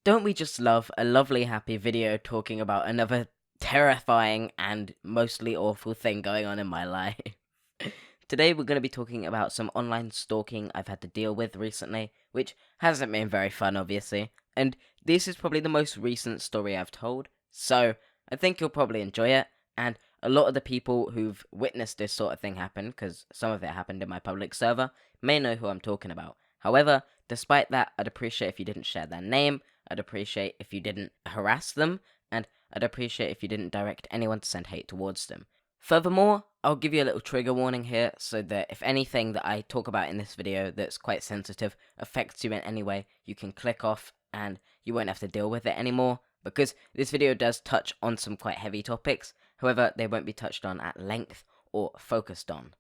Don't we just love a lovely, happy video talking about another terrifying and mostly awful thing going on in my life? Today, we're going to be talking about some online stalking I've had to deal with recently, which hasn't been very fun, obviously. And this is probably the most recent story I've told, so I think you'll probably enjoy it. And a lot of the people who've witnessed this sort of thing happen, because some of it happened in my public server, may know who I'm talking about. However, despite that, I'd appreciate if you didn't share their name, I'd appreciate if you didn't harass them, and I'd appreciate if you didn't direct anyone to send hate towards them. Furthermore, I'll give you a little trigger warning here, so that if anything that I talk about in this video that's quite sensitive affects you in any way, you can click off and you won't have to deal with it anymore, because this video does touch on some quite heavy topics, however, they won't be touched on at length or focused on.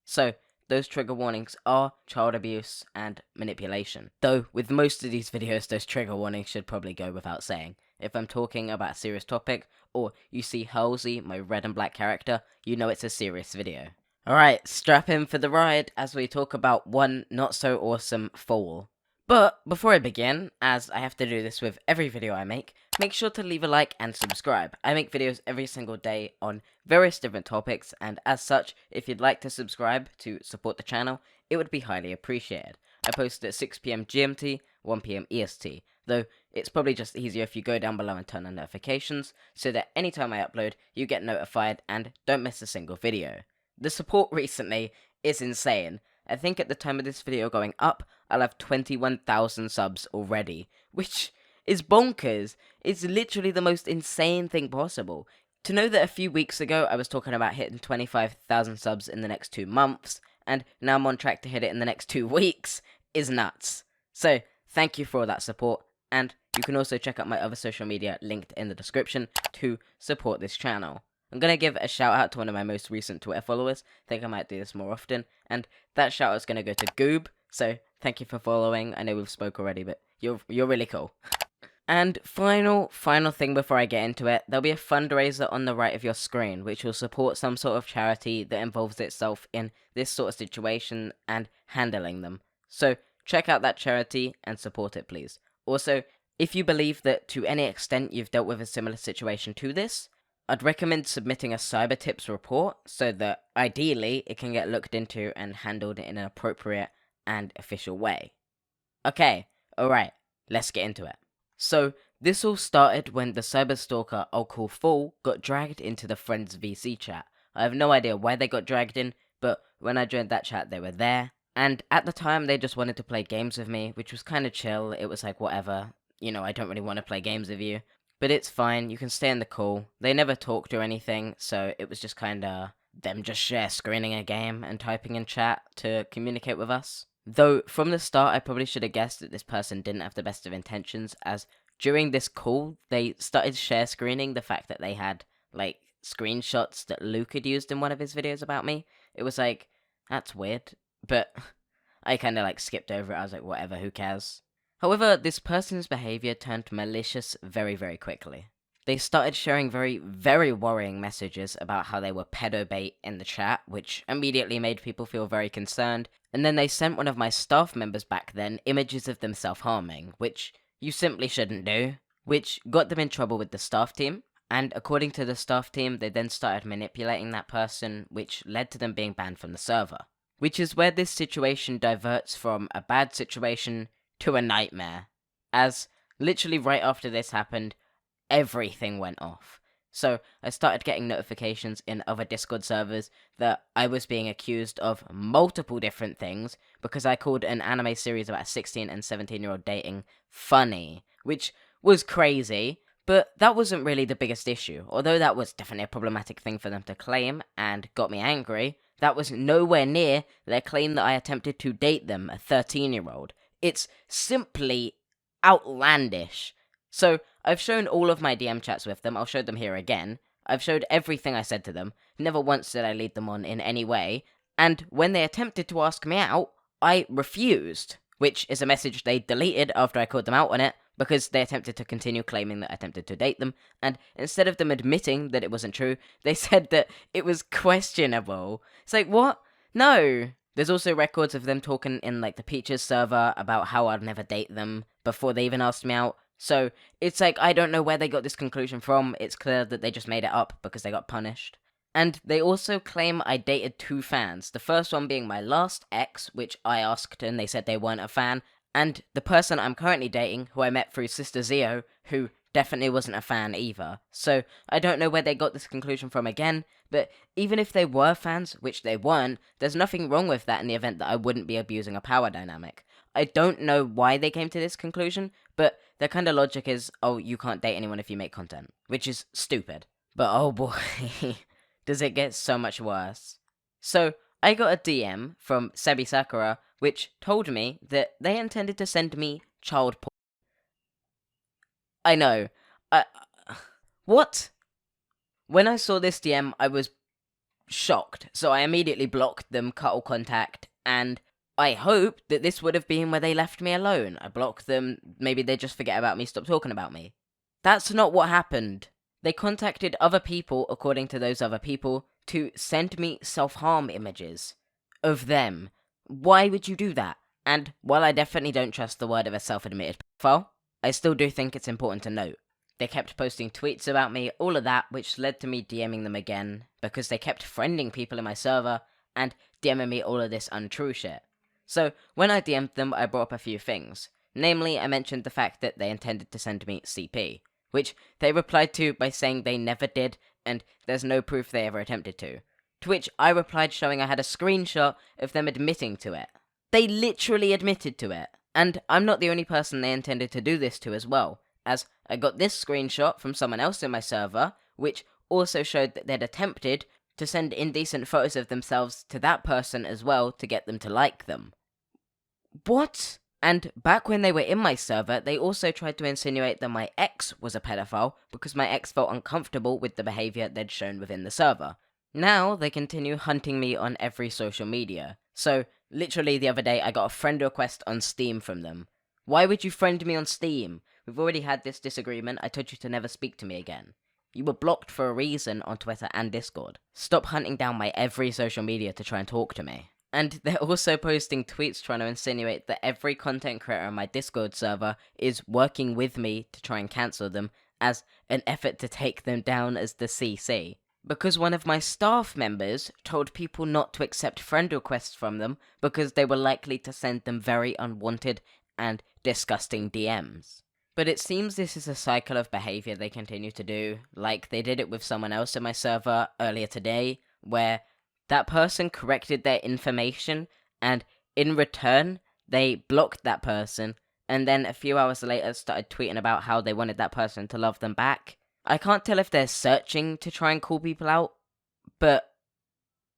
So, those trigger warnings are child abuse and manipulation. Though, with most of these videos, those trigger warnings should probably go without saying. If I'm talking about a serious topic, or you see Halsey, my red and black character, you know it's a serious video. Alright, strap in for the ride as we talk about one not so awesome fool. But, before I begin, as I have to do this with every video I make sure to leave a like and subscribe. I make videos every single day on various different topics, and as such, if you'd like to subscribe to support the channel, it would be highly appreciated. I post at 6 PM GMT, 1 PM EST, though it's probably just easier if you go down below and turn on notifications, so that anytime I upload, you get notified and don't miss a single video. The support recently is insane. I think at the time of this video going up, I'll have 21,000 subs already, which is bonkers. It's literally the most insane thing possible. To know that a few weeks ago I was talking about hitting 25,000 subs in the next 2 months, and now I'm on track to hit it in the next 2 weeks, is nuts. So, thank you for all that support, and you can also check out my other social media linked in the description to support this channel. I'm going to give a shout out to one of my most recent Twitter followers. I think I might do this more often, and that shout out is going to go to Goob, so thank you for following. I know we've spoke already, but you're really cool. And final thing before I get into it, there'll be a fundraiser on the right of your screen, which will support some sort of charity that involves itself in this sort of situation and handling them. So check out that charity and support it, please. Also, if you believe that to any extent you've dealt with a similar situation to this, I'd recommend submitting a cyber tips report so that ideally it can get looked into and handled in an appropriate and official way. Okay, alright, let's get into it. So, this all started when the cyberstalker I'll call Fool got dragged into the Friends VC chat. I have no idea why they got dragged in, but when I joined that chat they were there, and at the time they just wanted to play games with me, which was kind of chill. It was like, whatever, you know, I don't really want to play games with you, but it's fine, you can stay in the call. They never talked or anything, so it was just kinda them just share screening a game and typing in chat to communicate with us. Though, from the start, I probably should have guessed that this person didn't have the best of intentions, as during this call, they started share screening the fact that they had, like, screenshots that Luke had used in one of his videos about me. It was like, that's weird, but I kinda, like, skipped over it. I was like, whatever, who cares? However, this person's behavior turned malicious very, very quickly. They started sharing very worrying messages about how they were pedo bait in the chat, which immediately made people feel very concerned, and then they sent one of my staff members back then images of them self-harming, which you simply shouldn't do, which got them in trouble with the staff team, and according to the staff team, they then started manipulating that person, which led to them being banned from the server. Which is where this situation diverts from a bad situation to a nightmare, as literally right after this happened, everything went off. So I started getting notifications in other Discord servers that I was being accused of multiple different things because I called an anime series about 16 and 17-year-old dating funny, which was crazy, but that wasn't really the biggest issue. Although that was definitely a problematic thing for them to claim and got me angry, that was nowhere near their claim that I attempted to date them, a 13-year-old. It's simply outlandish. So, I've shown all of my DM chats with them. I'll show them here again. I've showed everything I said to them. Never once did I lead them on in any way. And when they attempted to ask me out, I refused, which is a message they deleted after I called them out on it, because they attempted to continue claiming that I attempted to date them, and instead of them admitting that it wasn't true, they said that it was questionable. It's like, what? No! There's also records of them talking in, like, the Peaches server about how I'd never date them before they even asked me out. So it's like, I don't know where they got this conclusion from. It's clear that they just made it up because they got punished. And they also claim I dated 2 fans. The first one being my last ex, which I asked and they said they weren't a fan. And the person I'm currently dating, who I met through Sister Zio, who definitely wasn't a fan either. So I don't know where they got this conclusion from again, but even if they were fans, which they weren't, there's nothing wrong with that in the event that I wouldn't be abusing a power dynamic. I don't know why they came to this conclusion, but their kind of logic is, oh, you can't date anyone if you make content, which is stupid. But oh boy, does it get so much worse. So I got a DM from Sebi Sakura, which told me that they intended to send me child porn. I know. I, what? When I saw this DM, I was shocked, so I immediately blocked them, cut all contact, and I hoped that this would have been where they left me alone. I blocked them, maybe they just forget about me, stop talking about me. That's not what happened. They contacted other people, according to those other people, to send me self-harm images of them. Why would you do that? And while I definitely don't trust the word of a self-admitted pedophile, I still do think it's important to note. They kept posting tweets about me, all of that, which led to me DMing them again, because they kept friending people in my server, and DMing me all of this untrue shit. So, when I DM'd them, I brought up a few things. Namely, I mentioned the fact that they intended to send me CP, which they replied to by saying they never did, and there's no proof they ever attempted to. To which I replied showing I had a screenshot of them admitting to it. They literally admitted to it. And I'm not the only person they intended to do this to as well, as I got this screenshot from someone else in my server, which also showed that they'd attempted to send indecent photos of themselves to that person as well to get them to like them. What? And back when they were in my server, they also tried to insinuate that my ex was a pedophile because my ex felt uncomfortable with the behavior they'd shown within the server. Now they continue hunting me on every social media. So, literally the other day I got a friend request on Steam from them. Why would you friend me on Steam? We've already had this disagreement, I told you to never speak to me again. You were blocked for a reason on Twitter and Discord. Stop hunting down my every social media to try and talk to me. And they're also posting tweets trying to insinuate that every content creator on my Discord server is working with me to try and cancel them as an effort to take them down as the CC. Because one of my staff members told people not to accept friend requests from them because they were likely to send them very unwanted and disgusting DMs. But it seems this is a cycle of behavior they continue to do, like they did it with someone else in my server earlier today, where that person corrected their information, and in return, they blocked that person, and then a few hours later started tweeting about how they wanted that person to love them back. I can't tell if they're searching to try and call people out, but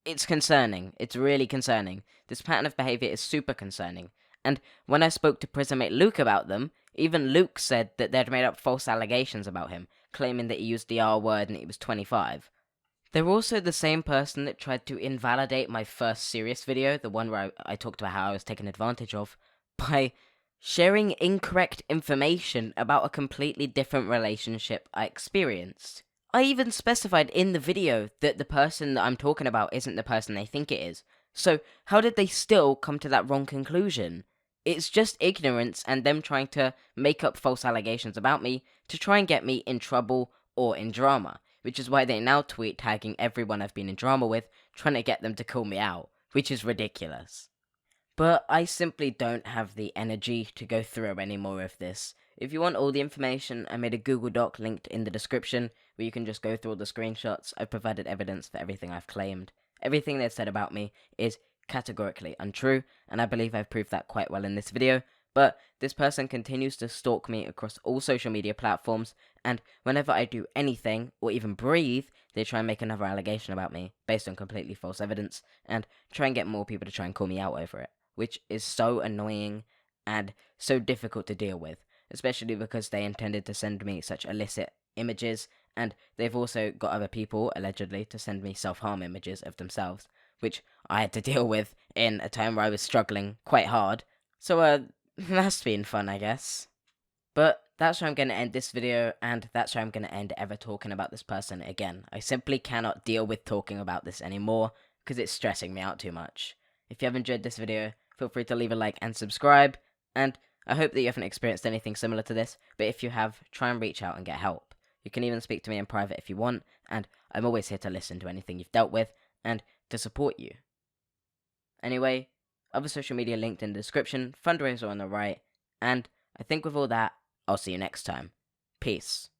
it's concerning. It's really concerning. This pattern of behavior is super concerning. And when I spoke to Prismate Luke about them, even Luke said that they'd made up false allegations about him, claiming that he used the R word and he was 25. They're also the same person that tried to invalidate my first serious video, the one where I talked about how I was taken advantage of, by sharing incorrect information about a completely different relationship I experienced. I even specified in the video that the person that I'm talking about isn't the person they think it is. So how did they still come to that wrong conclusion? It's just ignorance and them trying to make up false allegations about me to try and get me in trouble or in drama, which is why they now tweet tagging everyone I've been in drama with, trying to get them to call me out, which is ridiculous. But I simply don't have the energy to go through any more of this. If you want all the information, I made a Google Doc linked in the description, where you can just go through all the screenshots. I've provided evidence for everything I've claimed. Everything they've said about me is categorically untrue, and I believe I've proved that quite well in this video. But this person continues to stalk me across all social media platforms, and whenever I do anything, or even breathe, they try and make another allegation about me, based on completely false evidence, and try and get more people to try and call me out over it, which is so annoying and so difficult to deal with, especially because they intended to send me such illicit images, and they've also got other people, allegedly, to send me self-harm images of themselves, which I had to deal with in a time where I was struggling quite hard. So, that's been fun, I guess. But that's where I'm going to end this video, and that's where I'm going to end ever talking about this person again. I simply cannot deal with talking about this anymore, because it's stressing me out too much. If you have enjoyed this video, feel free to leave a like and subscribe, and I hope that you haven't experienced anything similar to this, but if you have, try and reach out and get help. You can even speak to me in private if you want, and I'm always here to listen to anything you've dealt with and to support you. Anyway, other social media linked in the description, fundraiser on the right, and I think with all that, I'll see you next time. Peace.